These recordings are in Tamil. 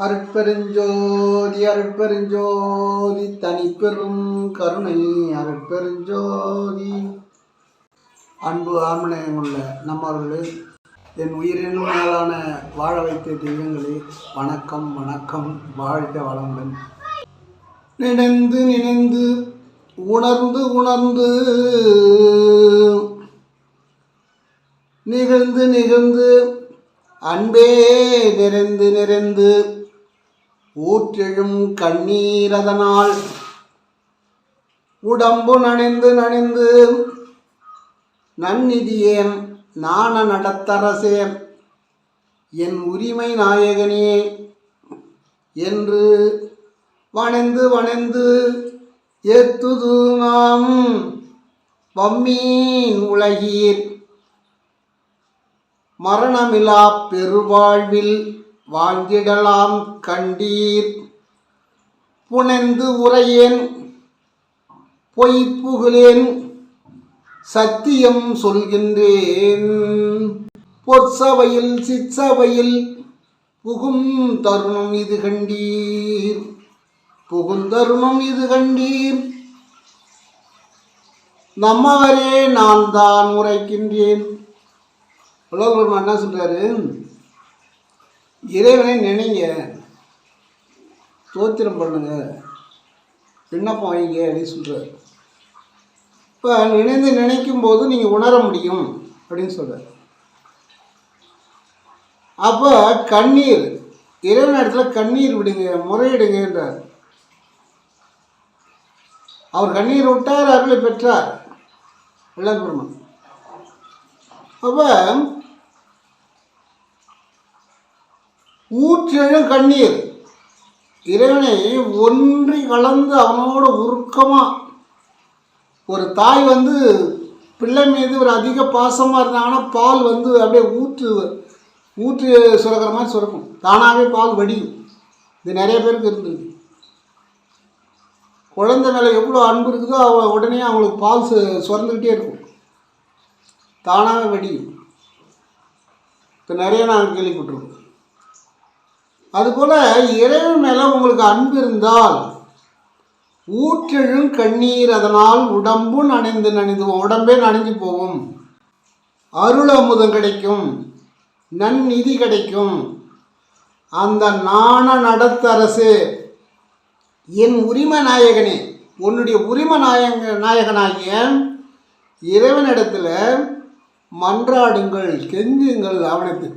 அருட்பெருஞ்சோதி அருட்பெருஞ்சோதி தனிப்பெரும் கருணை அருட்பெருஞ்சோதி. அன்பு ஆர்மனையுள்ள நம்மவர்களே, என் உயிரின் மேலான வாழ வைத்த தெய்வங்களே, வணக்கம் வணக்கம். வாழ்க வளமுடன். நினைந்து நினைந்து உணர்ந்து உணர்ந்து நிகழ்ந்து நிகழ்ந்து அன்பே நிறைந்து நிறைந்து ஊற்றெழும் கண்ணீரதனால் உடம்பு நனைந்து நனைந்து நன்னிதியேன் நாண நடத்தரசேன் என் உரிமை நாயகனே என்று வணைந்து வணைந்து ஏத்துது நாம் வம்மீன் உலகீர் மரணமிலா பெருவாழ்வில் வாழ்ந்திடலாம் கண்டீர். புனைந்து உரையேன் பொய்ப்புகளேன் சத்தியம் சொல்கின்றேன். பொற்சபையில் சிற்சபையில் புகும் தருணம் இது கண்டீர், புகுந்தருணம் இது கண்டீர். நம்மவரே நான் தான் உரைக்கின்றேன். உலகம் என்ன சொல்றாரு? இறைவனை நினைங்க, தோத்திரம் பண்ணுங்க, விண்ணப்பம் வைங்க அப்படின்னு சொல்கிறார். இப்போ நினைந்து நினைக்கும் போது நீங்கள் உணர முடியும் அப்படின்னு சொல்கிறார். அப்போ கண்ணீர், இறைவன் இடத்துல கண்ணீர் விடுங்க, முறையிடுங்கன்றார். அவர் கண்ணீர் விட்டார், அருளை பெற்றார் வள்ளல் பெருமான். அப்போ ஊற்றெழும் கண்ணீர், இறைவனை ஒன்றி கலந்து அவனோட உருக்கமாக, ஒரு தாய் பிள்ளை மீது ஒரு அதிக பாசமாக இருந்தாங்கன்னா பால் அப்படியே ஊற்று சுரக்கிற மாதிரி சுரக்கும், தானாகவே பால் வடியும். இது நிறைய பேருக்கு இருந்தது. குழந்தை மேலே எவ்வளோ அன்பு இருக்குதோ உடனே அவங்களுக்கு பால் சுரந்துக்கிட்டே இருக்கும், தானாகவே வடியும். இப்போ நிறைய நாங்கள் கேள்விப்பட்டிருக்கோம். அதுபோல் இறைவன் மேலே உங்களுக்கு அன்பு இருந்தால் ஊற்றெழும் கண்ணீர் அதனால் உடம்பு நனைந்து நனைந்து, உடம்பே நனைஞ்சு போகும். அருள் அமுதம் கிடைக்கும், நன்னிதி கிடைக்கும். அந்த நாண நடத்தரசு என் உரிமை நாயகனே, உன்னுடைய உரிமை நாயகனாகிய இறைவனிடத்தில் மன்றாடுங்கள், கெஞ்சுங்கள், அவனுக்கு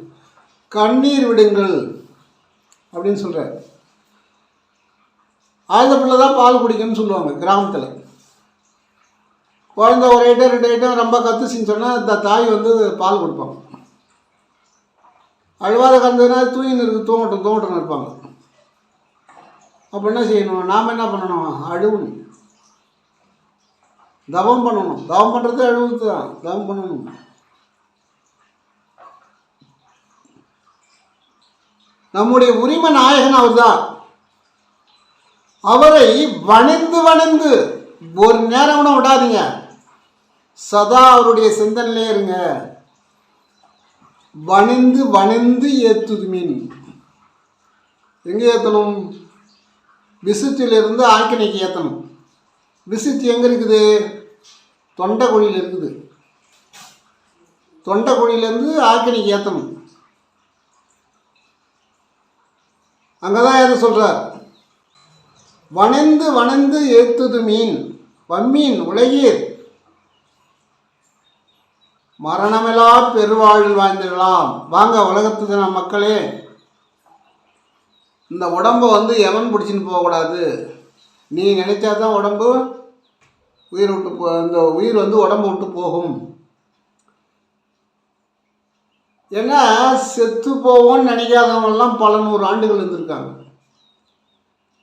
கண்ணீர் விடுங்கள் அப்படின்னு சொல்கிறார். ஆயுத பிள்ளை தான் பால் குடிக்கணும்னு சொல்லுவாங்க கிராமத்தில். குழந்தை ஒரு ஐட்டம் 2 ஐட்டம் ரொம்ப கத்துச்சின்னு சொன்னால் இந்த தாய் பால் கொடுப்பாங்க. அழுவாத கந்ததுனா தூங்கட்டும் இருப்பாங்க. அப்போ என்ன செய்யணும்? நாம் என்ன பண்ணணும்? அழுவணும், தவம் பண்ணணும். தவம் பண்ணுறது அழுவுறது தான், தவம் பண்ணணும். நம்முடைய உரிமை நாயகன் அவர் தான். அவரை வணைந்து வணைந்து ஒரு நேரம் கூட விடாதீங்க, சதா அவருடைய சிந்தனையிலே இருங்க. வணைந்து வணைந்து ஏத்துது மீன். எங்கே ஏற்றணும்? விசுத்திலிருந்து ஆக்கினைக்கு ஏற்றணும். விசுத்தி எங்கே இருக்குது? தொண்டை குழியில் இருக்குது. தொண்டை குழியிலேருந்து ஆக்கினைக்கு ஏற்றணும். அங்கே தான் எதை சொல்கிறார்? வணைந்து வணைந்து ஏத்துது மீன் வம்மீன் உலகீர் மரணமெலா பெருவாழ்வில் வாழ்ந்துடலாம். வாங்க உலகத்துக்கு மக்களே, இந்த உடம்பை எவன் பிடிச்சின்னு போகக்கூடாது. நீ நினைச்சா தான் உடம்பு உயிர் விட்டு இந்த உயிர் உடம்பு விட்டு போகும். ஏன்னா செத்து போவோன்னு நினைக்காதவங்கெல்லாம் பல 100 ஆண்டுகள் இருந்திருக்காங்க.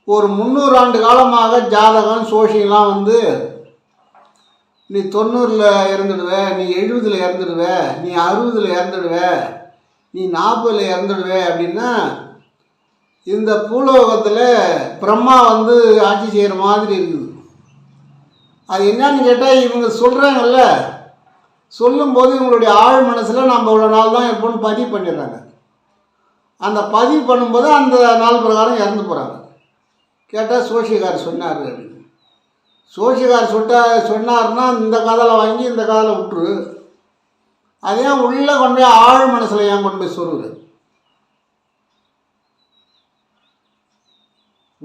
ஒரு 300 ஆண்டு காலமாக ஜாதகம் சோஷியெல்லாம் நீ 90ல் இறந்துடுவ, நீ 70ல் இறந்துடுவ, நீ 60ல் இறந்துடுவ, நீ 40ல் இறந்துடுவ அப்படின்னா இந்த பூலோகத்தில் பிரம்மா ஆட்சி செய்கிற மாதிரி இருக்குது. அது என்னன்னு கேட்டால் இவங்க சொல்கிறாங்கல்ல, சொல்லும்போது இவங்களுடைய ஆழ் மனசில் நம்ம இவ்வளோ நாள் தான் இருப்போம்னு பதிவு பண்ணிடுறாங்க. அந்த பதிவு பண்ணும்போது அந்த நாள் பிரகாரம் இறந்து போகிறாங்க. கேட்டால் சோசியக்கார் சொன்னார் அப்படின்னு. சோசியக்கார் சொன்னார்னா இந்த காதில் வாங்கி இந்த காதில் விட்டுரு. அதே உள்ளே கொண்டு போய் ஆழ் மனசில் ஏன் கொண்டு போய் சொல்லுது?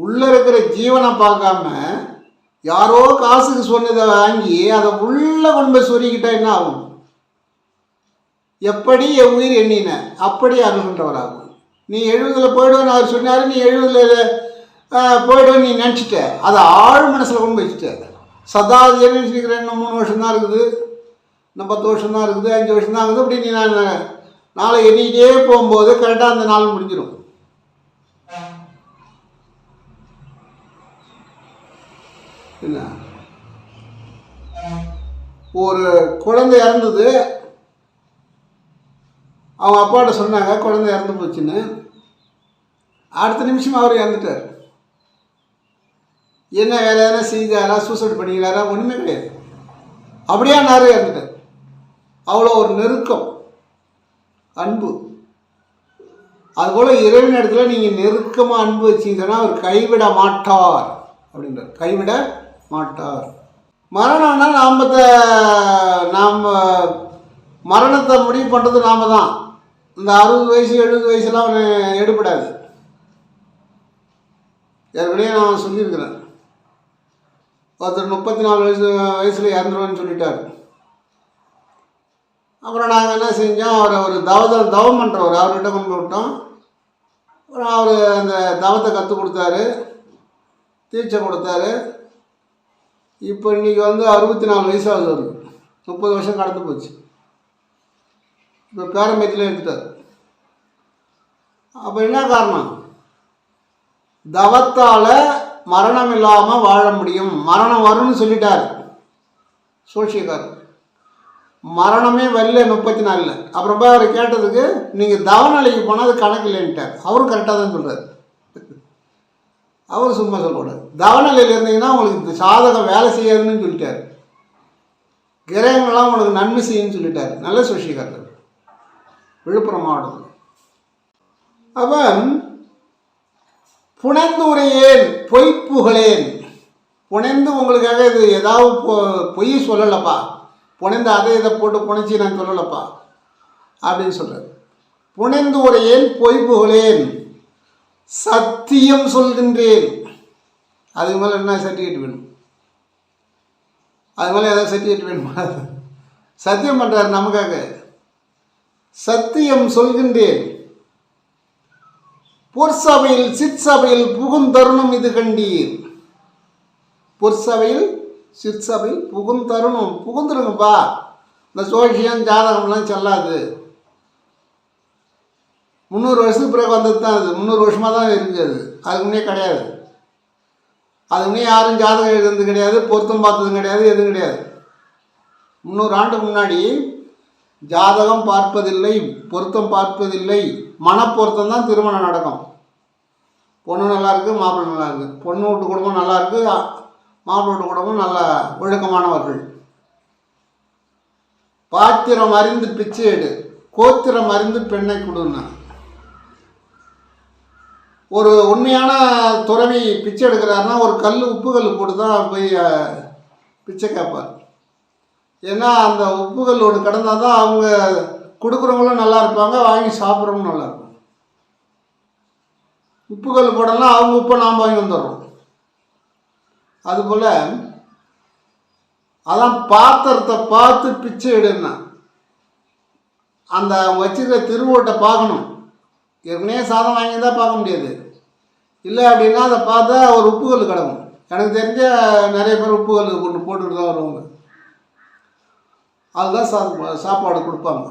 உள்ளே இருக்கிற ஜீவனை பார்க்காம யாரோ காசுக்கு சொன்னதை வாங்கி அதை உள்ளே கொண்டு போய் சொருகிட்டா என்ன ஆகும்? எப்படி என் உயிர் எண்ணின அப்படி அருள்கின்றவராகும். நீ 70 போயிடுவேன்னு அவர் சொன்னார், நீ 70 போயிடுவேன்னு நீ நினச்சிட்ட, அதை ஆழ் மனசில் கொண்டு வச்சுட்ட. சதா என்ன நினச்சிக்கிறேன், இன்னும் 3 வருஷம் தான் இருக்குது, இன்னும் 10 வருஷம் தான் இருக்குது, 5 வருஷம் தான் இருக்குது, அப்படி நீ நான் நாளை எண்ணிக்கிட்டே போகும்போது கரெக்டாக அந்த நாள் முடிஞ்சிடும். என்ன, ஒரு குழந்தை இறந்தது, அவங்க அப்பாட்ட சொன்னாங்க குழந்தை இறந்து போச்சுன்னு. அடுத்த நிமிஷம் அவர் இறந்துட்டார். என்ன வேலை எதனா செஞ்சாரா, சூசைட் பண்ணிக்கிறாரா? ஒன்றுமே கிடையாது. அப்படியே நிறைய இறந்துட்டார். அவ்வளோ ஒரு நெருக்கம், அன்பு. அதுபோல் இறைவன் இடத்துல நீங்கள் நெருக்கமாக அன்பு வச்சிங்கன்னா அவர் கைவிட மாட்டார் அப்படின்றார். கைவிட மாட்டார். மரணம்னா நாம் மரணத்தை முடிவு பண்ணுறது நாம் தான். இந்த 60 வயசு 70 வயசுலாம் அவன் எடுபடாது. ஏற்கனவே நான் சொல்லியிருக்கிறேன், ஒருத்தர் 34 வயசில் இறந்துருவேன்னு சொல்லிட்டார். அப்புறம் நாங்கள் என்ன செஞ்சோம், அவரை ஒரு தவம் பண்ணுறவர் அவர்கிட்ட கொண்டு விட்டோம். அப்புறம் அவர் அந்த தவத்தை கற்றுக் கொடுத்தாரு, தீட்சை கொடுத்தாரு. இப்போ இன்றைக்கி 64 வயசாகுது அவருக்கு. 30 வருஷம் கடந்து போச்சு. இப்போ பேரம்பேத்திலே எடுத்துட்டார். அப்போ என்ன காரணம்? தவத்தால் மரணம் இல்லாமல் வாழ முடியும். மரணம் வரும்னு சொல்லிட்டார் சோசியக்கார். மரணமே வரல 34. அப்புறம் போய் அவர் கேட்டதுக்கு நீங்கள் தவநிலைக்கு போனால் அது கணக்கு இல்லைன்ட்டார். அவரும் கரெக்டாக தான் சொல்கிறார். அவர் சும்மா சொல்லக்கூடாது. தவநிலையில் இருந்தீங்கன்னா உங்களுக்கு சாதகம் வேலை செய்யாதுன்னு சொல்லிட்டார். கிரகங்கள்லாம் உங்களுக்கு நன்மை செய்யுன்னு சொல்லிட்டார். நல்ல சோசியக்காரர், விழுப்புரம் மாவட்டத்தில். அவன் புனைந்து உரையேன் பொய்ப்புகளேன். புனைந்து உங்களுக்காக இது ஏதாவது பொய் சொல்லலப்பா, புனைந்து அதை இதை போட்டு புனைச்சி நான் சொல்லலப்பா அப்படின்னு சொல்கிறார். புனைந்து உரையேன் பொய்ப்புகளேன், சத்தியம் சொல்கின்றேன். அதுக்கு மேலே என்ன சர்டிஃபிகேட் வேணும்? அது மேலே ஏதாவது சர்டிஃபிகேட் வேணுமா? சத்தியம் பண்ணுறாரு நமக்காக. சத்தியம் சொல்கின்றேன், பொற்சபையில் சிற்சபையில் புகுந்தருணம் இது கண்டீர். பொற்சபையில் சிற்சபையில் புகுந்தருணம். புகுந்துருங்கப்பா. இந்த சோசியம் ஜாதகம்லாம் செல்லாது. 300 வருஷத்துக்கு பிறகு வந்தது தான் அது. 300 வருஷமாக தான் இருக்குது. அதுக்கு முன்னே கிடையாது. அதுக்கு முன்னே யாரும் ஜாதகம் எழுதுறது கிடையாது, பொருத்தம் பார்த்ததும் கிடையாது, எதுவும் கிடையாது. 300 ஆண்டுக்கு முன்னாடி ஜாதகம் பார்ப்பதில்லை, பொருத்தம் பார்ப்பதில்லை. மனப்பொருத்தம் தான் திருமணம் நடக்கும். பொண்ணு நல்லா இருக்குது, மாப்பிள்ளை நல்லா இருக்குது. பொண்ணு வீட்டு குடும்பம் நல்லா இருக்குது, மாப்பிள்ளை வீட்டு குடும்பம் நல்ல ஒழுக்கமானவர்கள். பாத்திரம் அறிந்து பிச்சை எடு, கோத்திரம் அறிந்து பெண்ணை கொடுன்னா. ஒரு உண்மையான துறவி பிச்சை எடுக்கிறாருன்னா ஒரு உப்பு கல் போட்டு தான் போய் பிச்சை கேட்பார். ஏன்னா அந்த உப்புகள் ஒன்று கிடந்தால் தான் அவங்க கொடுக்குறவங்களும் நல்லா இருப்பாங்க, வாங்கி சாப்பிட்றவங்களும் நல்லா இருக்கும். உப்புகள் போடலாம், அவங்க உப்பை நாம் வாங்கி வந்துடுறோம். அதுபோல் அதான் பாத்திரத்தை பார்த்து பிச்சை எடுன்னா. அந்த வச்சுருக்க திருவோட்டை பார்க்கணும். ஏற்கனவே சாதம் வாங்கி தான் பார்க்க முடியாது. இல்லை அப்படின்னா அதை பார்த்தா ஒரு உப்புகள் கிடக்கும். எனக்கு தெரிஞ்ச நிறைய பேர் உப்புகள் கொண்டு போட்டுக்கிட்டு தான் வருவாங்க. அதுதான் சாப்பாடு கொடுப்பாங்க.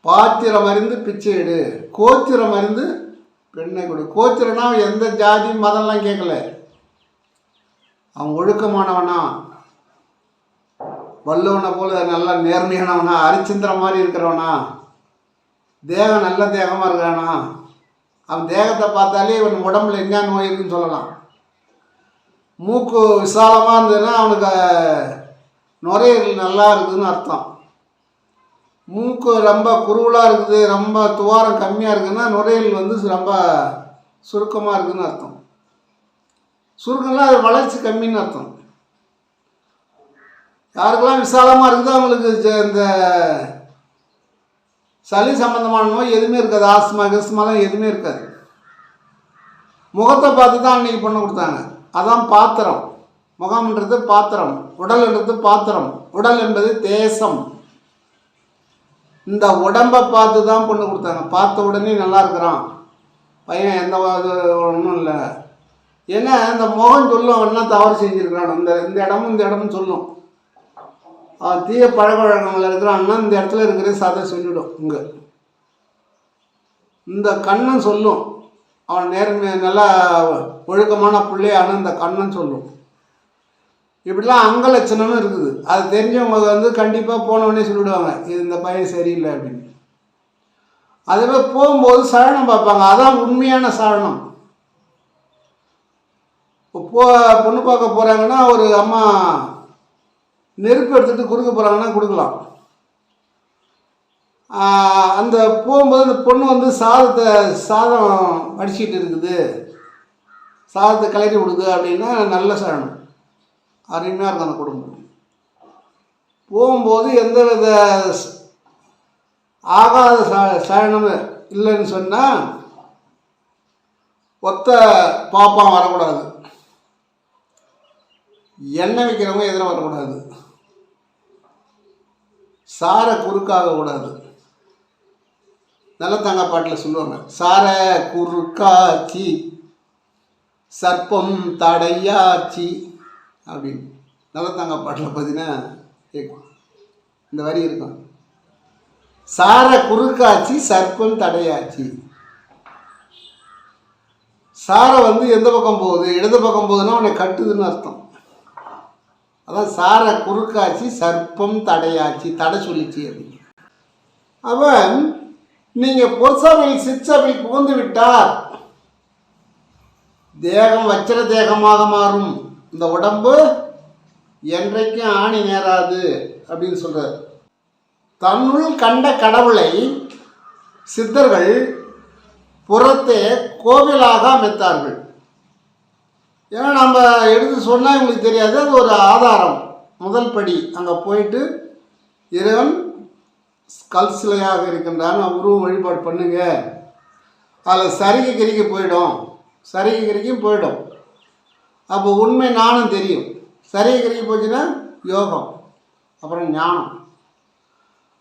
பாத்திரம் அறிந்து பிச்சை எடு, கோத்திரம் அறிந்து பெண்ணை கொடு. கோத்திரம்னா எந்த ஜாதி மதம்லாம் கேட்கல. அவன் ஒழுக்கமானவனா, வல்லவனை போல நல்லா நேர்மையானவனா, அரிச்சந்திரன் மாதிரி இருக்கிறவனா, தேகம் நல்ல தேகமாக இருக்கிறானா, அவன் தேகத்தை பார்த்தாலே இவன் உடம்புல என்ன நோய் இருக்குன்னு சொல்லலாம். மூக்கு விசாலமாக இருந்ததுன்னா அவனுக்கு நுரையீரல் நல்லா இருக்குதுன்னு அர்த்தம். மூக்கு ரொம்ப குறுவலாக இருக்குது, ரொம்ப துவாரம் கம்மியாக இருக்குதுன்னா நுரையீரல் வந்து ரொம்ப சுருக்கமாக இருக்குதுன்னு அர்த்தம். சுருக்கம்னா அது வளர்ச்சி கம்மின்னு அர்த்தம். யாருக்கெல்லாம் விசாலமாக இருக்குதோ அவங்களுக்கு இந்த சளி சம்பந்தமான நோய் எதுவுமே இருக்காது, ஆஸ்மா கிஸ்மாலாம் எதுவுமே இருக்காது. முகத்தை பார்த்து தான் அன்றைக்கி பொண்ணு கொடுத்தாங்க. அதான் பாத்திரம். முகம்ன்றது பாத்திரம், உடல்ன்றது பாத்திரம், உடல் என்பது தேசம். இந்த உடம்பை பார்த்து தான் பொண்ணு கொடுத்தாங்க. பார்த்த உடனே நல்லா இருக்கிறான் பையன், எந்த ஒன்றும் இல்லை. ஏன்னா இந்த முகம் சொல்லும் அவன் என்ன தவறு செஞ்சுருக்கிறான், இந்த இடமும் சொல்லும். அவன் தீய பழக்க வழக்கங்கள் இருக்கிறான்னா இந்த இடத்துல இருக்கிற சாதை சொல்லிவிடும். இங்கே இந்த கண்ணன் சொல்லும் அவன் நேர்மை நல்லா ஒழுக்கமான பிள்ளையான இந்த கண்ணன் சொல்லும். இப்படிலாம் அங்க லட்சணம்னு இருக்குது. அது தெரிஞ்சவங்க வந்து கண்டிப்பாக போனவொடனே சொல்லிவிடுவாங்க இது இந்த பையன் சரியில்லை அப்படின்னு. அதுவே போகும்போது சலனம் பார்ப்பாங்க. அதான் உண்மையான சலனம். பொண்ணு பார்க்க போகிறாங்கன்னா ஒரு அம்மா நெருப்பு எடுத்துகிட்டு கொடுக்க போகிறாங்கன்னா கொடுக்கலாம். அந்த போகும்போது அந்த பொண்ணு வந்து சாதம் வடிச்சிட்டு இருக்குது, சாதத்தை கிளறி கொடுக்குது அப்படின்னா நல்ல சலனம், அருமையாக இருக்கும் அந்த குடும்பம். போகும்போது எந்த வித ஆகாத சலனம் இல்லைன்னு சொன்னால் ஒத்த பாப்பான் வரக்கூடாது, எண்ணெய் வைக்கிறவங்க எதிராக வரக்கூடாது, சார குறுக்காகக்கூடாது. நல்ல தங்க பாட்டில் சொல்லுவாங்க, சார குறுக்காச்சி சர்ப்பம் தடையாச்சி அப்படின்னு. நல்ல தங்க பாட்டில் பார்த்தீங்கன்னா இந்த வரி இருக்கும், சார குறுக்காச்சி சர்ப்பம் தடையாச்சி. சாரை வந்து எந்த பக்கம் போகுது, இடது பக்கம் போகுதுன்னா உன்னை கட்டுதுன்னு அர்த்தம். அதான் சார குறுக்காட்சி சர்ப்பம் தடையாச்சு, தடை சொல்லிச்சு அப்படின்னு. அவன் நீங்கள் பொற்சபையில் சிற்சபையில் புகுந்து விட்டார் தேகம் வச்சிர தேகமாக மாறும், இந்த உடம்பு என்றைக்கும் ஆணி நேராது அப்படின்னு சொல்றார். தன்னுள் கண்ட கடவுளை சித்தர்கள் புறத்தே கோவிலாக அமைத்தார்கள். ஏன்னா நம்ம எடுத்து சொன்னால் இவங்களுக்கு தெரியாது, அது ஒரு ஆதாரம். முதல் படி அங்கே போயிட்டு இறைவன் கல் சிலையாக இருக்கின்றான், உருவம் வழிபாடு பண்ணுங்க. அதில் சரிகை கிரிக்கு போயிடும், சரிகை கிரிக்கும் போயிடும். அப்போ உண்மை நானும் தெரியும். சரிகை கிரிக்கு போச்சுன்னா யோகம், அப்புறம் ஞானம்.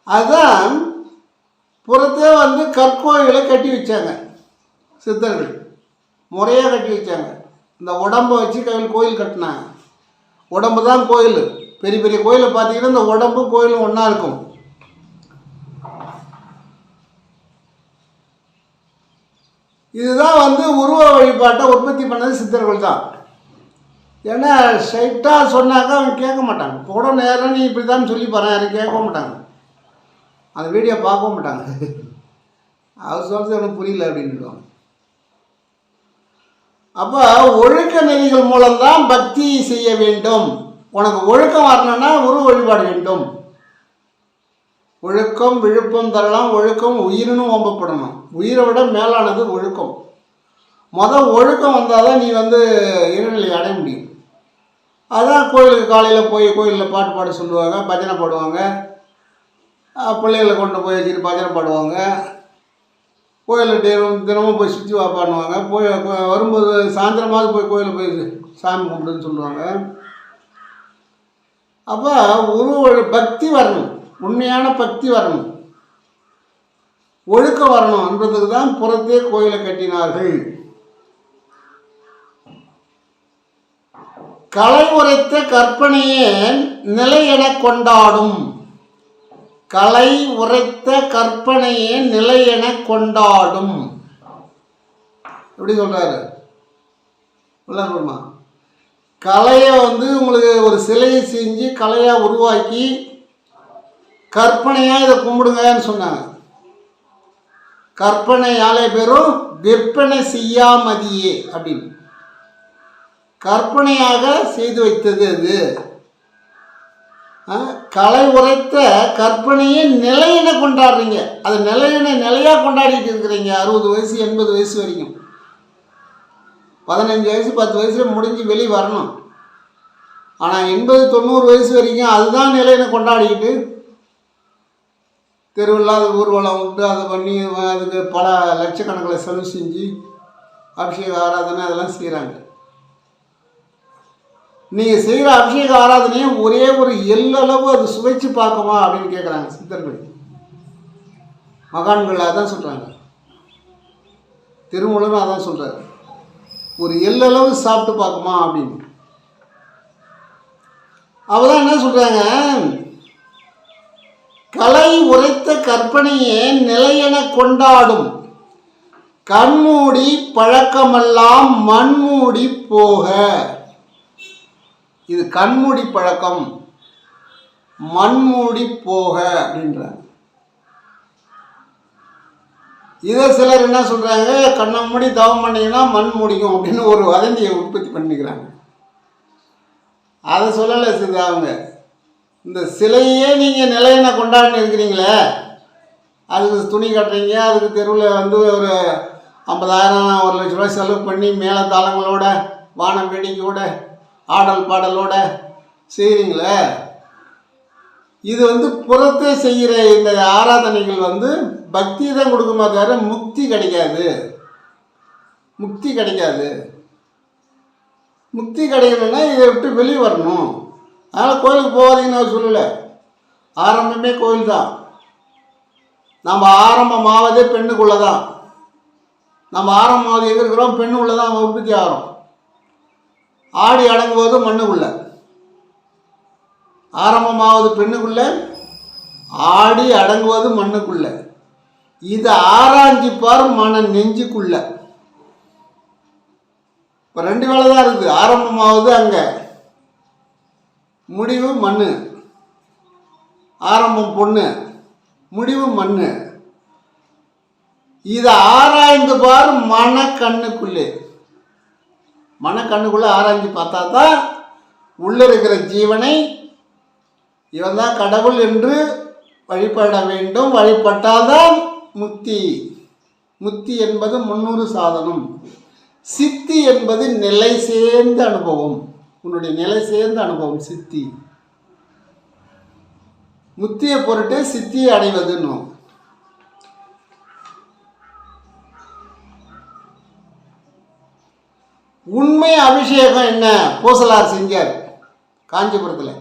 அதுதான் புறத்தே வந்து கற்கோயிலை கட்டி வச்சாங்க சித்தர்கள், முறையாக கட்டி வச்சாங்க. இந்த உடம்பை வச்சு கோயில் கட்டினாங்க. உடம்பு தான் கோயில். பெரிய பெரிய கோயிலை பார்த்தீங்கன்னா இந்த உடம்பு கோயிலும் ஒன்றா இருக்கும். இதுதான் வந்து உருவ வழிபாட்டை உற்பத்தி பண்ணது சித்தர்கள் தான். ஏன்னா ஸ்ட்ரைட்டாக சொன்னாக்கா அவங்க கேட்க மாட்டாங்க. போட நேரம் நீ இப்படி தான் சொல்லி பாரு, யாரும் கேட்க மாட்டாங்க, அந்த வீடியோ பார்க்க மாட்டாங்க. அவர் சொல்கிறது எனக்கு புரியல அப்படின்னுடுவாங்க. அப்போ ஒழுக்க நெறிகள் மூலம்தான் பக்தி செய்ய வேண்டும். உனக்கு ஒழுக்கம் வரணும்னா உருவ வழிபாடு வேண்டும். ஒழுக்கம் விழுப்பம் தரலாம், ஒழுக்கம் உயிரினும் ஓம்பப்படணும். உயிரை விட மேலானது ஒழுக்கம். ஒழுக்கம் வந்தால் தான் நீ வந்து இறைநிலை அடைய முடியும். அதான் கோயிலுக்கு காலையில் போய் கோயிலில் பாட்டு பாட சொல்லுவாங்க, பஜனை பாடுவாங்க, பிள்ளைகளை கொண்டு போய் வச்சுட்டு பஜனை பாடுவாங்க. கோயிலில் தினமும் போய் சுற்றி பண்ணுவாங்க. போய் வரும்போது சாயந்தரமாவது போய் கோயிலில் போய் சாமி கும்பிடுன்னு சொல்லுவாங்க. அப்போ பக்தி வரணும், உண்மையான பக்தி வரணும், ஒழுக்கம் வரணும் என்பதுக்கு தான் புறத்தே கோயிலை கட்டினார்கள். கலை உரைத்த கற்பனையே நிலை என கொண்டாடும், கலை உரைத்த கற்பனையே நிலை என கொண்டாடும். எப்படி சொல்றாரு கலையை வந்து உங்களுக்கு ஒரு சிலையை செஞ்சு கலையாக உருவாக்கி கற்பனையாக இதை கும்பிடுங்கன்னு சொன்னாங்க. கற்பனையாலே பெறும் விற்பனை செய்யாமதியே அப்படின்னு கற்பனையாக செய்து வைத்தது அது. கலை உரைத்த கற்பனையை நிலையென கொண்டாடுறீங்க. அது நிலையாக கொண்டாடிட்டு இருக்கிறீங்க. 60 வயசு 80 வயசு வரைக்கும். 15 வயசு 10 வயசுல முடிஞ்சு வெளியே வரணும். ஆனால் 80 90 வயசு வரைக்கும் அதுதான் நிலையென கொண்டாடிக்கிட்டு தெருவில்லாத ஊர்வலம் விட்டு அதை பண்ணி அதுக்கு பல லட்சக்கணக்கில் செலவு செஞ்சு அபிஷேக ஆராதனை அதெல்லாம் செய்கிறாங்க. நீங்கள் செய்கிற அபிஷேக ஆராதனையை ஒரே ஒரு எல்லளவு அது சுவைச்சு பார்க்குமா அப்படின்னு கேட்குறாங்க சித்தர்கள், மகான்கள். அதான் சொல்கிறாங்க, திருமூலரும் அதான் சொல்கிறார், ஒரு எல்லளவு சாப்பிட்டு பார்க்குமா அப்படின்னு. அவதான் என்ன சொல்கிறாங்க, கலை உரைத்த கற்பனையே நிலையென கொண்டாடும் கண்மூடி பழக்கமெல்லாம் மண்மூடி போக. இது கண்மூடி பழக்கம், மண்மூடி போக அப்படின்றாங்க. இதை சிலர் என்ன சொல்றாங்க, கண்ணை மூடி தவம் பண்ணீங்கன்னா மண் மூடிக்கும் அப்படின்னு ஒரு வதந்தியை உற்பத்தி பண்ணிக்கிறாங்க. அதை சொல்லலை சிது அவங்க. இந்த சிலையே நீங்கள் நிலையென கொண்டாடினு இருக்கிறீங்களே, அதுக்கு துணி கட்டுறீங்க, அதுக்கு தெருவில் வந்து ஒரு 50,000 1 லட்ச ரூபாய் செலவு பண்ணி மேளதாளங்களோட வானம் வேடிக்கையோட ஆடல் பாடலோட செய்கிறீங்களே, இது வந்து புறத்தை செய்கிற இந்த ஆராதனைகள் வந்து பக்தி தான் கொடுக்குமா தவிர முக்தி கிடைக்காது. முக்தி கிடைக்காது. முக்தி கிடைக்கணும்னா இதை விட்டு வெளியே வரணும். அதனால் கோயிலுக்கு போகாதீங்கன்னு அவர் சொல்லலை. ஆரம்பமே கோயில் தான். நம்ம ஆரம்பமாவதே பெண்ணுக்குள்ளே தான். நம்ம ஆரம்பமாவது எங்கே இருக்கிறோம், பெண்ணுக்குள்ளே தான் உற்பத்தி ஆகிறோம். ஆடி அடங்குவது மண்ணுக்குள்ள. ஆரம்பமாவது பெண்ணுக்குள்ள, ஆடி அடங்குவது மண்ணுக்குள்ள. இதை ஆராய்ஞ்சிப்பார் மன நெஞ்சுக்குள்ள. இப்போ 2 வேலை தான் இருக்குது. ஆரம்பமாவது அங்கே, முடிவு மண்ணு. ஆரம்பம் பொண்ணு, முடிவு மண்ணு. இதை ஆராய்ந்து பார் மனக்கண்ணுக்குள்ளே. மனக்கண்ணுக்குள்ளே ஆராய்ஞ்சு பார்த்தா தான் உள்ள இருக்கிற ஜீவனை இவன் தான் கடவுள் என்று வழிபட வேண்டும். வழிபட்டால்தான் முக்தி. முக்தி என்பது 300 சாதனம். சித்தி என்பது நிலை சேர்ந்த அனுபவம். உன்னுடைய நிலை சேர்ந்த அனுபவம் சித்தி. முத்தியை பொருட்டு சித்தியை அடைவதுன்னு. உண்மை அபிஷேகம் என்ன பூசலார் செஞ்சார் காஞ்சிபுரத்தில்.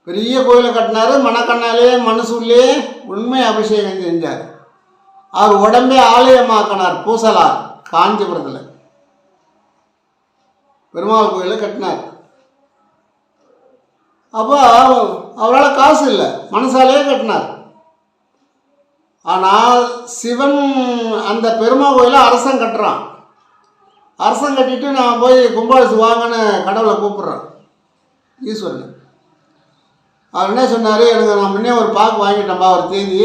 பெரிய கோயிலை கட்டினார். மணக்கண்ணாலே மனசுள்ளே உண்மை அபிஷேகம் செஞ்சார். அவர் உடம்பே ஆலயமாக்கினார் பூசலார் காஞ்சிபுரத்தில். பெருமாள் கோயிலை கட்டினார். அப்போ அவரால் காசு இல்லை, மனசாலேயே கட்டினார். ஆனால் சிவன் அந்த பெருமாள் கோயிலை அரசன் கட்டுறான். அரசன் கட்டிட்டு நான் போய் கும்பாபிஷேகம் வாங்கன்னு கடவுளை கூப்பிட்றேன் ஈஸ்வரன். அவர் என்ன சொன்னார், எனக்கு நான் முன்னே ஒரு பாக்கு வாங்கிட்டேன்பா ஒரு தேதி.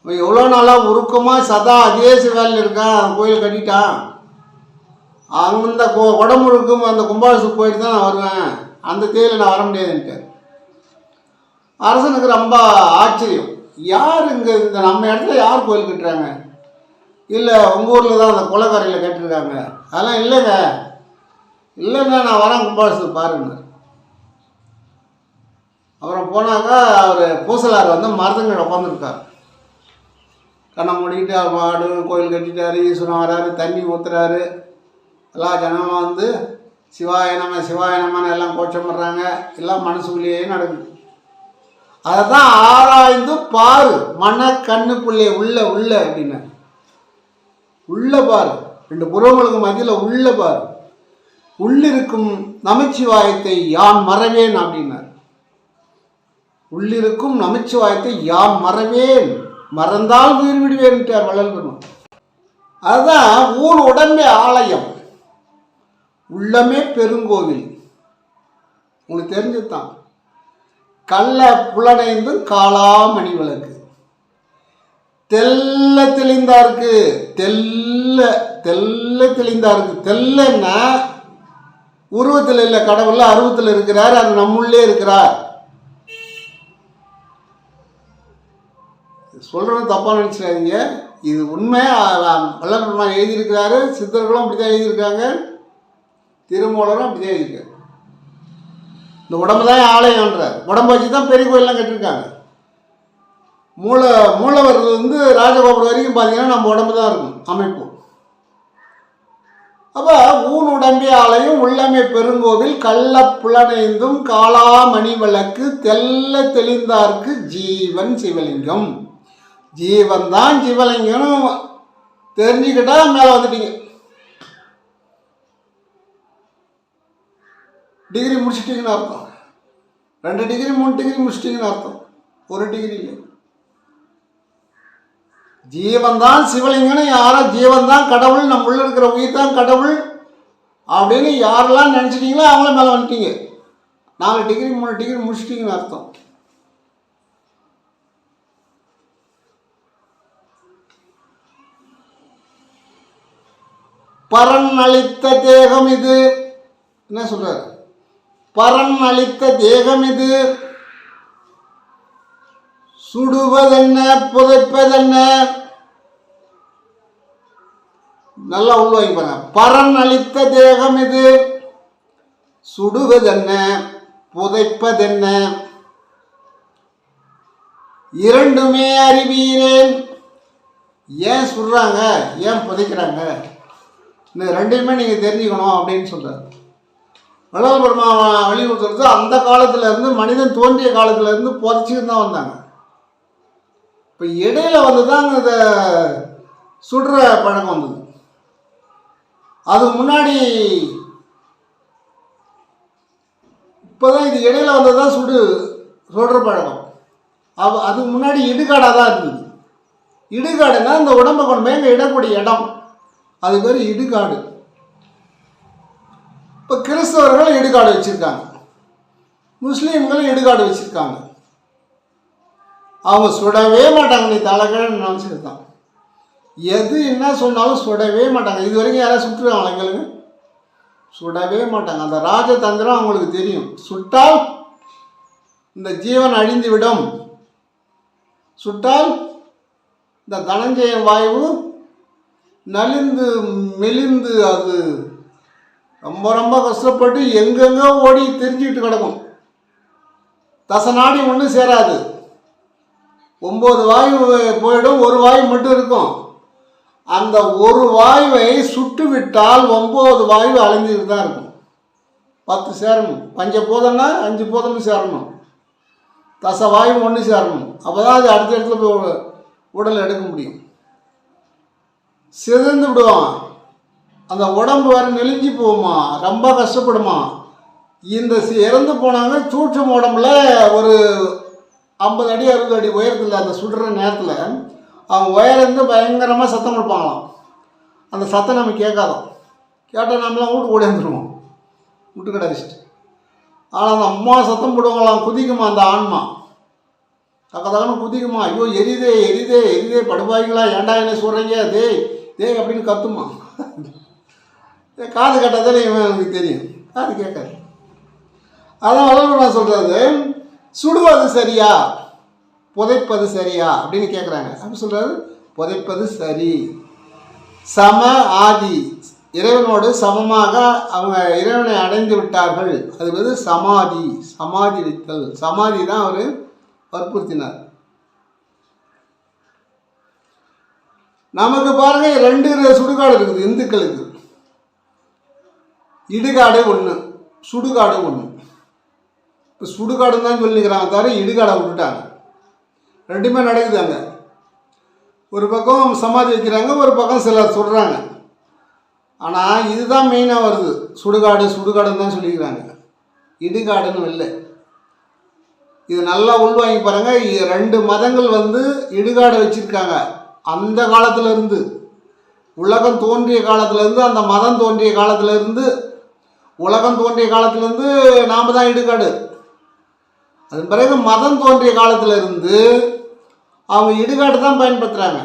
எவ்வளோ நாளாக உருக்கமாக சதா அதே சிவாலில் இருக்கான், கோயில் கட்டிட்டான். அந்த உடம்புழுக்கும் அந்த கும்பாபிஷேகம் போயிட்டு தான் நான் வருவேன், அந்த தேதியில் நான் வர முடியாதுன்ட்டு. அரசனுக்கு ரொம்ப ஆச்சரியம். யார் இங்கே இந்த நம்ம இடத்துல யார் கோயில் கட்டுறாங்க? இல்லை உங்கள் ஊரில் தான் அந்த குளக்கரையில் கட்டிருக்காங்க. அதெல்லாம் இல்லைங்க. இல்லைங்க நான் வரேன் கும்பாபிஷேகம் பாருங்க. அப்புறம் போனாக்கா அவர் பூசலார் வந்து மரத்துங்கீழ உட்காந்துருக்கார். கண்ணை மூடிக்கிட்டு அவர் மாடு கோயில் கட்டிட்டாரு. ஈஸ்வரன் வராரு, தண்ணி ஊற்றுறாரு. எல்லா ஜனமும் வந்து சிவாய நமன்னு எல்லாம் கோச்சம் பண்ணுறாங்க. எல்லாம் மனசுக்குள்ளேயே நடக்குது. அதை தான் ஆராய்ந்து பாரு மனக்கண்ணுக்குள்ளே உள்ள அப்படின்னு. உள்ள பாரு, 2 புறங்களுக்கு மத்தியில் உள்ள பாரு. உள்ளிருக்கும் நமச்சிவாயத்தை யான் மறவேன் அப்படின்னார். உள்ளிருக்கும் நமச்சிவாயத்தை யான் மறவேன், மறந்தால் உயிர் விடுவேன்ட்டார் வள்ளல் பெருமான். அதுதான் ஊர் உடம்பே ஆலயம், உள்ளமே பெருங்கோவில். உங்களுக்கு தெரிஞ்சுதான். கள்ள புலனைந்து காளாமணி விளக்கு தெல்ல தெளிந்தாருக்கு. தெல்ல தெளிந்தாருக்கு. தெல்லன்னா உருவத்தில் இல்லை, கடவுள் அருவத்தில் இருக்கிறார், அது நம்முள்ளே இருக்கிறார். சொல்றது தப்பா நினைச்சிடாதீங்க, இது உண்மை. வள்ளல் பெருமான் எழுதியிருக்கிறாரு, சித்தர்களும் அப்படிதான் எழுதியிருக்காங்க, திருமூலரும் அப்படிதான் எழுதியிருக்காரு. இந்த உடம்பு தான் ஆலயம்ன்றார். உடம்பு வச்சு தான் பெரிய கோயிலெலாம் கட்டியிருக்காங்க. மூலவர் வந்து ராஜகோபுரம் வரைக்கும் பார்த்தீங்கன்னா நம்ம உடம்பு தான் இருக்கும் அமைப்பு. அப்போ ஊன் உடம்பே ஆலயம் உள்ளமே பெருங்கோவில் கள்ள புலனைந்தும் காளா மணி விளக்கு தெல்ல தெளிந்தார்க்கு ஜீவன் சிவலிங்கம். ஜீவன் தான் சிவலிங்கம்னு தெரிஞ்சுக்கிட்டா மேலே வந்துட்டீங்க. டிகிரி முடிச்சிட்டிங்கன்னு அர்த்தம். 2 டிகிரி 3 டிகிரி முடிச்சிட்டிங்கன்னு அர்த்தம், 1 டிகிரி இல்லை. ஜீவன் தான் சிவலிங்கம்னு யாரோ, ஜீவன் தான் கடவுள், நம்ம உள்ள இருக்கிற உயிர் தான் கடவுள் அப்படின்னு யாரெல்லாம் நினச்சிட்டிங்களோ அவங்கள மேலே வந்துட்டீங்க. 4 டிகிரி 3 டிகிரி முடிச்சிட்டிங்கன்னு அர்த்தம். பரன் அளித்த தேகம் இது. என்ன சொல்றாரு? பரன் அளித்த தேகம் இது, சுடுவதென்ன புதைப்பதென்ன. நல்லா உள்வாங்கிப்பாங்க. பரன் அளித்த தேகம் இது, சுடுவதென்ன புதைப்பதென்ன, இரண்டுமே அறிவீரேன். ஏன் சுடுறாங்க, ஏன் புதைக்கிறாங்க, இந்த ரெண்டையுமே நீங்கள் தெரிஞ்சுக்கணும் அப்படின்னு சொல்கிறார். வள்ளல் பெருமான் வலியுறுத்துறது அந்த காலத்திலேருந்து, மனிதன் தோன்றிய காலத்திலேருந்து புதைச்சிட்டு தான் வந்தாங்க. இப்போ இடையில வந்து தான் இந்த சுடுற பழக்கம் வந்தது. அதுக்கு முன்னாடி இப்போதான் இது இடையில வந்தது தான் சுடுற பழக்கம். அதுக்கு முன்னாடி இடுகாடாக தான் இருந்தது. இடுகாடுன்னா இந்த உடம்பை கொண்டு போய் இங்கே இடக்கூடிய இடம், அது பேர் இடுகாடு. இப்போ கிறிஸ்தவர்கள் இடுகாடு வச்சுருக்காங்க, முஸ்லீம்களும் இடுகாடு வச்சுருக்காங்க. அவங்க சுடவே மாட்டாங்க, நீ தலைக்கிழன்னு நினச்சிருக்கான். எது என்ன சொன்னாலும் சுடவே மாட்டாங்க. இது வரைக்கும் யாராவது சுட்டுருவாங்க எங்களுக்கு? சுடவே மாட்டாங்க. அந்த ராஜதந்திரம் அவங்களுக்கு தெரியும். சுட்டால் இந்த ஜீவன் அழிந்து விடும், சுட்டால் இந்த தனஞ்சயன் வாயு நலிந்து மெலிந்து அது ரொம்ப ரொம்ப கஷ்டப்பட்டு எங்கெங்க ஓடி தெரிஞ்சுக்கிட்டு கிடக்கும். தசநாடி ஒன்றும் சேராது. 9 வாயு போயிடும், 1 வாயு மட்டும் இருக்கும். அந்த 1 வாயுவை சுட்டு விட்டால் 9 வாயு அழிஞ்சிட்டு தான் இருக்கும். 10 சேரணும். பஞ்சபூதம்னா 5 பூதமும் சேரணும், தச வாயு 1 சேரணும். அப்போ தான் அது அடுத்த இடத்துல போய் உடல் எடுக்க முடியும். சிதைந்து விடுவான், அந்த உடம்பு வர நெளிஞ்சு போகுமா, ரொம்ப கஷ்டப்படுமா. இந்த இறந்து போனாங்க சூட்சம் உடம்புல ஒரு 50 அடி 60 அடி உயரத்தில் அந்த சுடுற நேரத்தில் அவங்க உயரந்து பயங்கரமாக சத்தம் கொடுப்பாங்களாம். அந்த சத்தம் நம்ம கேட்காதோம். கேட்டால் நம்மளாம் வீட்டு ஓடியாந்துருவோம், வீட்டு கிடச்சிட்டு. ஆனால் அந்த அம்மா சத்தம் போடுவாங்களாம், குதிக்குமா அந்த ஆன்மா, தக்கதாகனு குதிக்குமா. ஐயோ எரிதே எரிதே எரிதே, படுபாய்ங்களா, ஏண்டா என்ன சொல்கிறீங்க, தேய் அப்படின்னு கத்துமா. காது கேட்டால் தானே எனக்கு தெரியும், காது கேட்காது. அதான் வளர்ந்து நான் சொல்கிறது, சுடுவது சரியா புதைப்பது சரியா அப்படின்னு கேட்குறாங்க. அப்படி சொல்கிறாரு, புதைப்பது சரி. சம ஆதி, இறைவனோடு சமமாக அவங்க இறைவனை அடைந்து விட்டார்கள். அது வந்து சமாதி, சமாதி வைத்தல். சமாதி தான் அவர் வற்புறுத்தினார். நமக்கு பாருங்க 2 சுடுகாடு இருக்குது இந்துக்களுக்கு. இடுகாடு 1, சுடுகாடு 1. இப்போ சுடுகாடுன்னு தான் சொல்லிக்கிறாங்க தவிர இடுகாடை விட்டுட்டாங்க. 2மே நடக்குது. அங்கே ஒரு பக்கம் சமாதி வைக்கிறாங்க, ஒரு பக்கம் சிலர் சொல்கிறாங்க. ஆனால் இதுதான் மெயினாக வருது, சுடுகாடு சுடுகாடுன்னு தான் சொல்லிக்கிறாங்க, இடுகாடுன்னு இல்லை. இது நல்லா உள்வாங்கி பாருங்கள். 2 மதங்கள் வந்து இடுகாடு வச்சுருக்காங்க. அந்த காலத்திலேருந்து, உலகம் தோன்றிய காலத்திலேருந்து, அந்த மதம் தோன்றிய காலத்திலேருந்து, உலகம் தோன்றிய காலத்திலேருந்து நாம் தான் இடுகாடு. அதன் பிறகு மதம் தோன்றிய காலத்திலிருந்து அவங்க இடுகாடு தான் பயன்படுத்துகிறாங்க,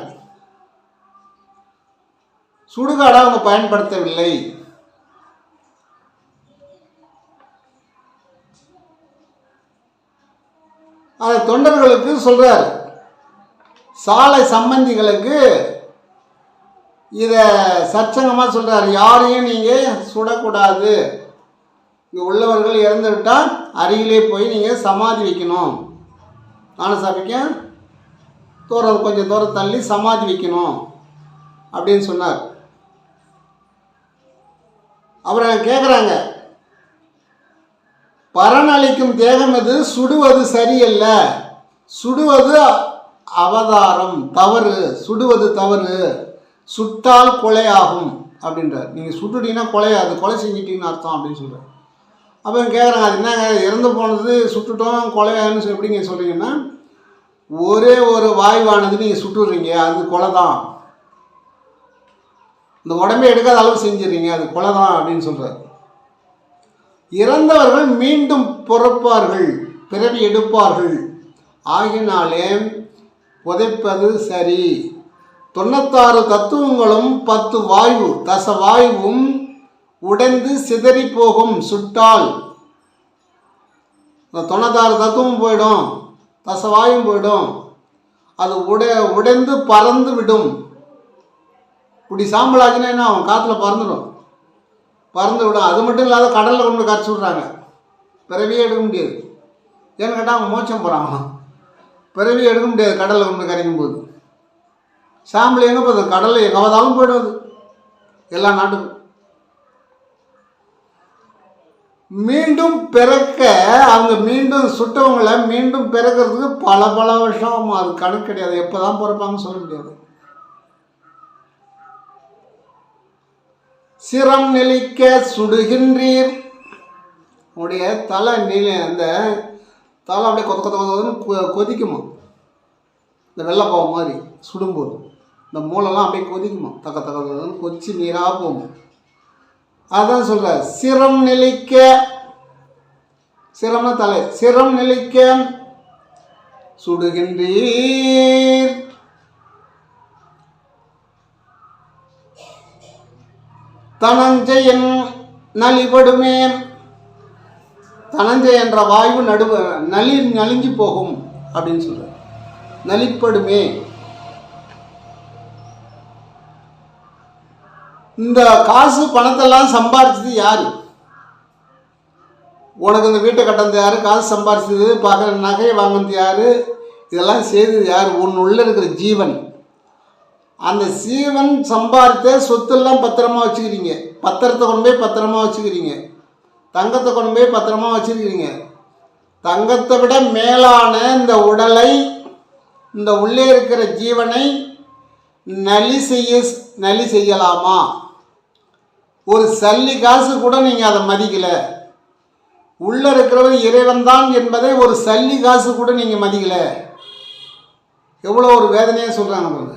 சுடுகாடை அவங்க பயன்படுத்தவில்லை. அதை தொண்டர்களுக்கு சொல்கிறார். சாலை சம்பந்திகளுக்கு இதை சச்சங்கமாக சொல்கிறார். யாரையும் நீங்கள் சுடக்கூடாது. இங்கே உள்ளவர்கள் இறந்துவிட்டால் அருகிலே போய் நீங்கள் சமாதி வைக்கணும். ஞானசாமிக்கு கொஞ்சம் தூரம் தள்ளி சமாதி வைக்கணும் அப்படின்னு சொன்னார். அப்புறம் கேட்குறாங்க, பரனளிக்கும் தேகம் எது? சுடுவது சரியல்ல, சுடுவது அவதாரம், தவறு, சுடுவது தவறு, சுட்டால் கொலையாகும் அப்படின்றார். நீங்கள் சுட்டுட்டீங்கன்னா கொலையாது, கொலை செஞ்சிட்டிங்கன்னு அர்த்தம் அப்படின்னு சொல்கிறார். அப்போ கேட்குறாங்க, அது என்னங்க இறந்து போனது சுட்டுட்டோம் கொலையாகுன்னு சொல்லி எப்படிங்க சொல்கிறீங்கன்னா, ஒரே ஒரு வாயுவானது நீங்கள் சுட்டுடுறீங்க, அது கொலை தான். இந்த உடம்பை எடுக்காத அளவு செஞ்சிடுறீங்க, அது கொலை தான் அப்படின்னு சொல்கிறார். இறந்தவர்கள் மீண்டும் பிறப்பார்கள், பிறவி எடுப்பார்கள், ஆகினாலே புதைப்பது சரி. 96 தத்துவங்களும் 10 வாயு தசவாயுவும் உடைந்து சிதறி போகும் சுட்டால். 96 தத்துவம் போயிடும், தசவாயும் போயிடும், அது உடைந்து பறந்து விடும். இப்படி சாம்பலாச்சுன்னா என்ன ஆகும்? காற்றுல பறந்து விடும். அது மட்டும் இல்லாத கடலில் கொண்டு கரைச்சி விட்றாங்க, பிறவியே எடுக்க முடியாது. ஏன்னு கேட்டால் அவங்க மோட்சம் போகிறாங்க, பிறவியே எடுக்க முடியாது கடலில் கொண்டு கரைக்கும் போது. சாம்பல் எங்கே போகுது? கடலில் எங்கே வந்தாலும் போயிடுவது எல்லா நாட்டுக்கும். மீண்டும் பிறக்க அவங்க மீண்டும் சுட்டவங்களை மீண்டும் பிறக்கிறதுக்கு பல வருஷம், அது கணக்கு கிடையாது. எப்போ தான் பிறப்பாங்கன்னு சொல்ல முடியாது. சிரம் நெளிக்க சுடுகின்றீர். உடைய தலை அந்த தலை அப்படியே கொதன்னு கொதிக்குமா, இந்த வெள்ளைப்பாவை மாதிரி சுடும்போது இந்த மூளைலாம் அப்படியே கொதிக்குமா, தக்க கொதிச்சு நீராக போகும். அதான் சொல்ற, சிரம் நெளிக்க, சிரம்னா தலை, சிரம் நெளிக்க சுடுகின்றீர். தனஞ்சயன் நலிபடுமே. தனஞ்சய என்ற வாயு நலிஞ்சு போகும் அப்படின்னு சொல்ற, நலிப்படுமே. இந்த காசு பணத்தெல்லாம் சம்பாரிச்சது யாரு? உனக்கு இந்த வீட்டை கட்டினது யாரு? காசு சம்பாரிச்சது, பார்க்குற நகையை வாங்கினது யாரு? இதெல்லாம் செய்தது யார்? ஒன்று உள்ள இருக்கிற ஜீவன். அந்த ஜீவன் சம்பாதித்த சொத்தெல்லாம் பத்திரமா வச்சுக்கிறீங்க. பத்திரத்தை கொண்டு போய் பத்திரமா வச்சுக்கிறீங்க, தங்கத்தை கொண்டு போய் பத்திரமா வச்சுருக்கிறீங்க. தங்கத்தை விட மேலான இந்த உடலை, இந்த உள்ளே இருக்கிற ஜீவனை நலி செய்யலாமா? ஒரு சல்லி காசு கூட நீங்கள் அதை மதிக்கலை. உள்ளே இருக்கிறவர் இறைவன் தான் என்பதை ஒரு சல்லி காசு கூட நீங்கள் மதிக்கலை. எவ்வளோ ஒரு வேதனையாக சொல்கிறாங்க பாருங்க.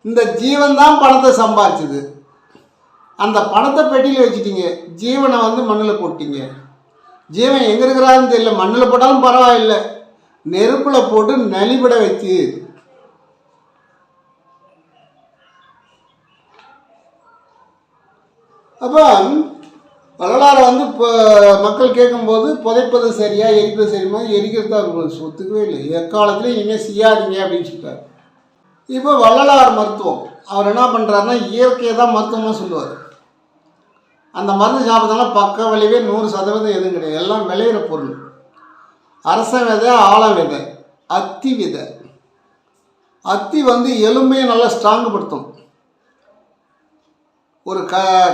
இந்த ஜீவன் தான் பணத்தை சம்பாதிச்சது. அந்த பணத்தை பெட்டியில் வச்சுட்டீங்க, ஜீவனை மண்ணில் போட்டீங்க. ஜீவன் எங்கே இருக்கிறாருன்னு தெரியல, மண்ணில் போட்டாலும் பரவாயில்லை, நெருப்பில் போட்டு நலிபட வச்சு. அப்போ வரலாறு இப்போ மக்கள் கேட்கும்போது புதைப்பது சரியா எரிப்பது சரியா? எரிக்கிறது தான் உங்களுக்கு ஒத்துக்கவே இல்லை. எக்காலத்துலேயும் இனிமேல் செய்யாதீங்க அப்படின்னு சொல்லிட்டார். இப்போ வள்ளலார் மருத்துவம் அவர் என்ன பண்ணுறாருன்னா, இயற்கையை தான் மருத்துவமாக சொல்லுவார். அந்த மருந்து சாப்பிட்றதுனால பக்க விளைவே 100% எதுவும் கிடையாது. எல்லாம் விளையிற பொருள். அரச விதை, ஆழம் விதை, அத்தி விதை. அத்தி எலும்பையை நல்லா ஸ்ட்ராங்குபடுத்தும். ஒரு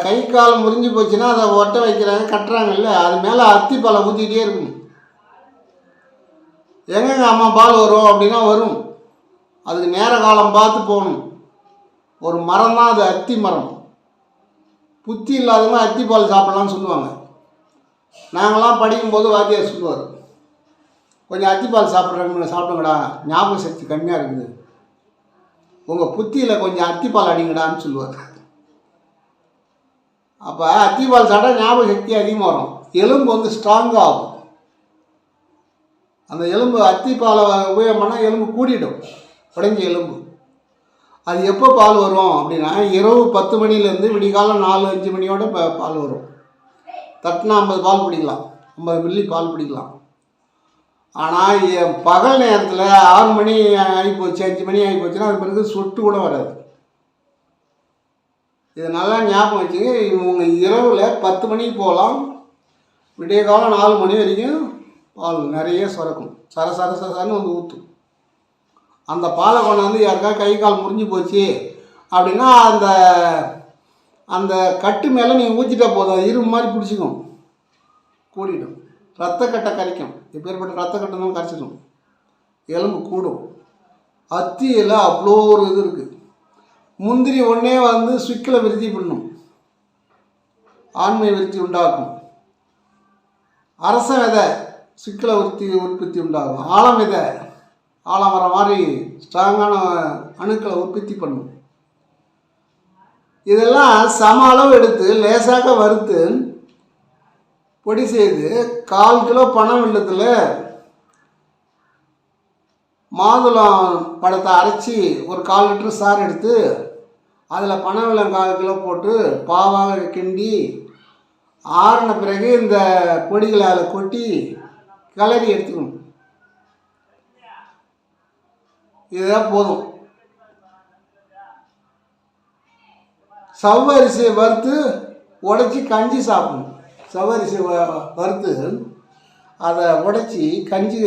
கை கால் முறிஞ்சு போச்சுன்னா அதை ஒட்ட வைக்கிறாங்க, கட்டுறாங்கல்ல, அது மேலே அத்தி பாலை ஊற்றிக்கிட்டே இருக்கும். எங்கெங்க அம்மா பால் வரும் அப்படின்னா வரும். அதுக்கு நேர காலம் பார்த்து போகணும். ஒரு மரம் தான் அது, அத்தி மரம். புத்தி இல்லாதவங்க அத்தி பால் சாப்பிட்லான்னு சொல்லுவாங்க. நாங்களாம் படிக்கும்போது வாத்தியார் சொல்லுவார், கொஞ்சம் அத்தி பால் சாப்பிடுங்கடா, ஞாபக சக்தி கம்மியாக இருக்குது, உங்கள் புத்தியில் கொஞ்சம் அத்தி பால் அடிங்கடான்னு சொல்லுவார். அப்போ அத்தி பால் சாப்பிட்டா ஞாபக சக்தி அதிகமாக வரும், எலும்பு ஸ்ட்ராங்காக ஆகும். அந்த எலும்பு அத்தி பாலை உபயோகம் பண்ணால் எலும்பு கூடிடும், உடைஞ்ச எலும்பு. அது எப்போ பால் வரும் அப்படின்னா, இரவு 10 மணிலேருந்து விடிகாலம் 4-5 மணியோட பால் வரும். தட்டினா 50 பால் பிடிக்கலாம், 50 மில்லி பால் பிடிக்கலாம். ஆனால் பகல் நேரத்தில் 6 மணி ஆகிப்போச்சு 5 மணி ஆகிப்போச்சுன்னா அது பிறகு சொட்டு கூட வராது. இது நல்லா ஞாபகம் வச்சுங்க. இவங்க இரவில் 10 மணிக்கு போகலாம், விடிய காலம் 4 மணி வரைக்கும் பால் நிறைய சுரக்கும். சர சர சரன்னு வந்து ஊற்றும். அந்த பாலை கொண்டாந்து யாருக்கா கை கால் முறிஞ்சு போச்சு அப்படின்னா அந்த அந்த கட்டு மேலே நீங்கள் ஊற்றிட்டா போதும், இரும்பு மாதிரி பிடிச்சிக்கும், கூடிடும். ரத்தக்கட்டை கரைக்கும். எப்பேற்பட்ட ரத்தக்கட்டைனாலும் கரைச்சிடும், எலும்பு கூடும். அத்தியில் அவ்வளோ ஒரு இது இருக்குது. முந்திரி ஒன்றே வந்து சுக்கில் விருத்தி பண்ணும், ஆண்மை விருத்தி உண்டாக்கும். அரச விதை சுக்கில் உற்பத்தி உண்டாகும். ஆலம் விதை ஆலமரம் மாதிரி ஸ்ட்ராங்கான அணுக்களை உற்பத்தி பண்ணும். இதெல்லாம் சம அளவு எடுத்து லேசாக வறுத்து பொடி செய்து 1/4 கிலோ பனை வெல்லத்தில் மாதுளம் பழத்தை அரைச்சி ஒரு 1/4 லிட்டர் சாறு எடுத்து அதில் பனை வெல்லம் 1/4 கிலோ போட்டு பாவாக கிண்டி ஆறின பிறகு இந்த பொடிகளை அதில் கொட்டி கிளறி எடுத்துக்கணும். இதுதான் போதும். சவ்வரிசியை வறுத்து உடைச்சி கஞ்சி சாப்பிடணும். சவ்வரிசியை வறுத்து அதை உடைச்சி கஞ்சி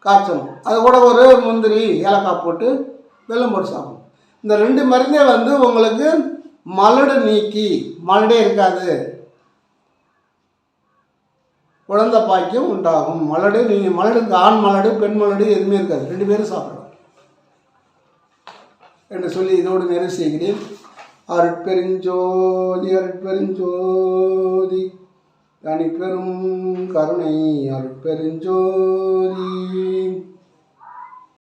காய்ச்சணும். அது கூட ஒரு முந்திரி ஏலக்காய் போட்டு வெல்லம் போட்டு சாப்பிடணும். இந்த 2 மருந்தே வந்து உங்களுக்கு மலடு நீக்கி, மலடே இருக்காது, குழந்தை பாக்கியம் உண்டாகும். மலடு நீங்கள் மலடுக்கு ஆண் மலடு பெண் மலடு எதுவுமே இருக்காது, 2 பேரும் சாப்பிடலாம் என்று சொல்லி இதோடு நிறைவு செய்கிறேன். அருட்பெருஞ்சோதி அருட்பெருஞ்சோதி தனிப்பெரும் கருணை அருட்பெருஞ்சோதி.